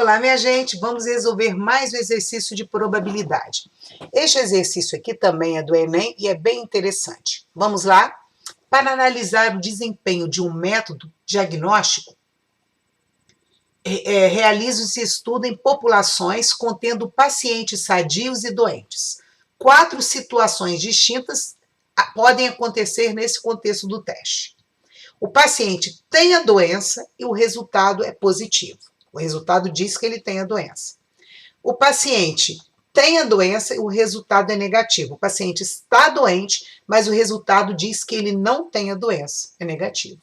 Olá, minha gente, vamos resolver mais um exercício de probabilidade. Este exercício aqui também é do Enem e é bem interessante. Vamos lá? Para analisar o desempenho de um método diagnóstico, realiza-se estudo em populações contendo pacientes sadios e doentes. 4 situações distintas podem acontecer nesse contexto do teste. O paciente tem a doença e o resultado é positivo. O resultado diz que ele tem a doença. O paciente tem a doença e o resultado é negativo. O paciente está doente, mas o resultado diz que ele não tem a doença, é negativo.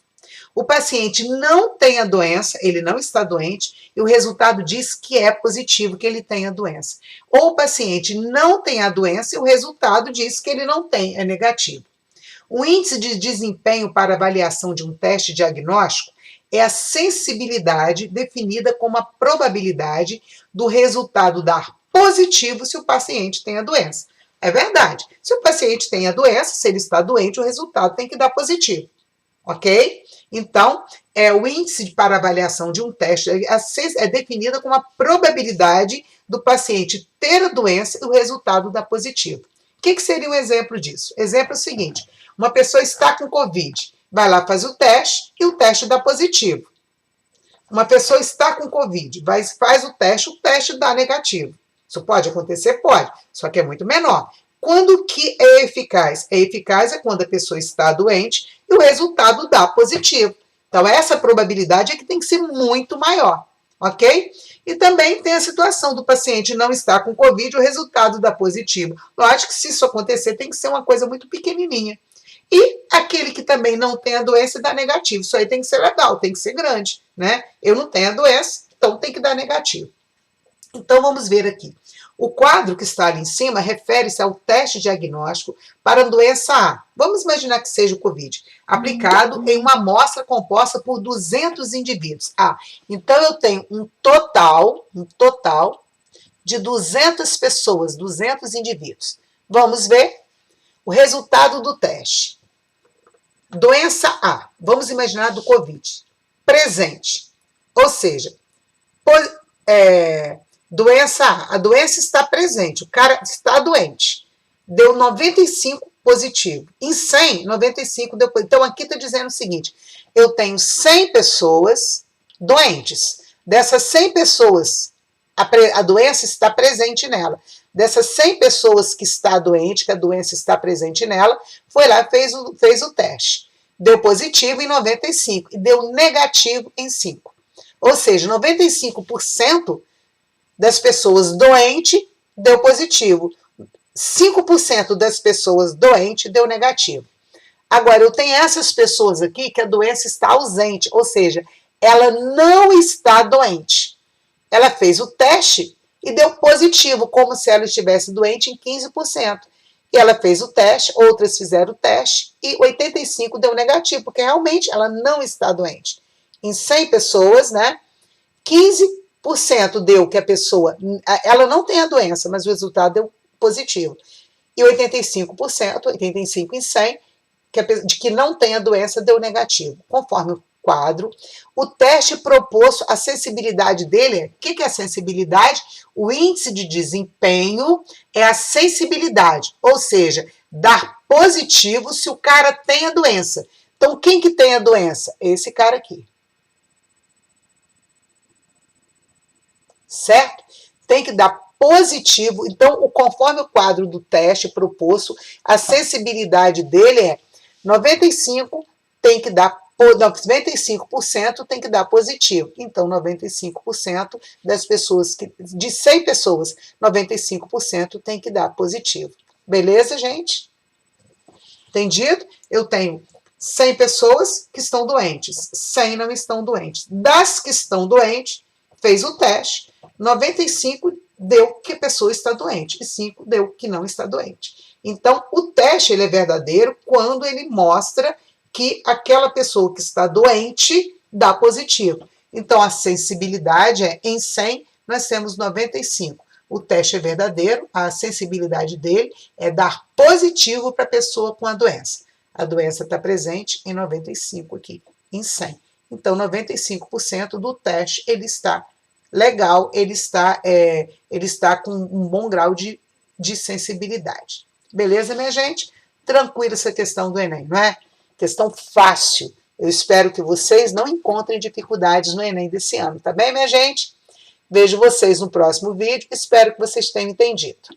O paciente não tem a doença, ele não está doente, e o resultado diz que é positivo, que ele tem a doença. Ou o paciente não tem a doença e o resultado diz que ele não tem, é negativo. O índice de desempenho para avaliação de um teste diagnóstico é a sensibilidade definida como a probabilidade do resultado dar positivo se o paciente tem a doença. É verdade. Se o paciente tem a doença, se ele está doente, o resultado tem que dar positivo. Ok? Então, o índice para avaliação de um teste é definida como a probabilidade do paciente ter a doença e o resultado dar positivo. O que seria um exemplo disso? Exemplo é o seguinte: uma pessoa está com Covid, vai lá, faz o teste e o teste dá positivo. Uma pessoa está com Covid, faz o teste dá negativo. Isso pode acontecer? Pode, só que é muito menor. Quando que é eficaz? É eficaz é quando a pessoa está doente e o resultado dá positivo. Então, essa probabilidade é que tem que ser muito maior, ok? E também tem a situação do paciente não estar com Covid, o resultado dá positivo. Lógico que se isso acontecer, tem que ser uma coisa muito pequenininha. E aquele que também não tem a doença dá negativo. Isso aí tem que ser legal, tem que ser grande, né? Eu não tenho a doença, então tem que dar negativo. Então, vamos ver aqui. O quadro que está ali em cima refere-se ao teste diagnóstico para a doença A. Vamos imaginar que seja o Covid, aplicado em uma amostra composta por 200 indivíduos. Então eu tenho um total de 200 pessoas, 200 indivíduos. Vamos ver o resultado do teste. Doença A, vamos imaginar do Covid, presente. Ou seja, doença A, a doença está presente, o cara está doente. Deu 95 positivo. Em 100, 95 deu positivo. Então, aqui está dizendo o seguinte: eu tenho 100 pessoas doentes. Dessas 100 pessoas, a doença está presente nela. Dessas 100 pessoas que está doente, que a doença está presente nela, foi lá e fez o teste. Deu positivo em 95 e deu negativo em 5. Ou seja, 95% das pessoas doentes deu positivo. 5% das pessoas doentes deu negativo. Agora, eu tenho essas pessoas aqui que a doença está ausente, ou seja, ela não está doente. Ela fez o teste e deu positivo, como se ela estivesse doente em 15%. E ela fez o teste, outras fizeram o teste e 85% deu negativo, porque realmente ela não está doente. Em 100 pessoas, né, 15% deu que a pessoa, ela não tem a doença, mas o resultado deu positivo. E 85%, 85 em 100, de que não tem a doença, deu negativo. Conforme o quadro, o teste proposto, a sensibilidade dele, o que é a sensibilidade? O índice de desempenho é a sensibilidade, ou seja, dar positivo se o cara tem a doença. Então, quem que tem a doença? Esse cara aqui. Certo? Tem que dar positivo. Então, conforme o quadro do teste proposto, a sensibilidade dele é 95% tem que dar 95% tem que dar positivo. Então, 95% das pessoas, de 100 pessoas, 95% tem que dar positivo. Beleza, gente? Entendido? Eu tenho 100 pessoas que estão doentes, 100 não estão doentes. Das que estão doentes, fez o teste, 95 deu que a pessoa está doente e 5 deu que não está doente. Então, o teste ele é verdadeiro quando ele mostra que aquela pessoa que está doente dá positivo. Então, a sensibilidade é em 100, nós temos 95. O teste é verdadeiro, a sensibilidade dele é dar positivo para a pessoa com a doença. A doença está presente em 95 aqui, em 100. Então, 95% do teste ele está legal, ele está com um bom grau de sensibilidade. Beleza, minha gente? Tranquila essa questão do Enem, não é? Questão fácil. Eu espero que vocês não encontrem dificuldades no Enem desse ano, tá bem, minha gente? Vejo vocês no próximo vídeo, espero que vocês tenham entendido.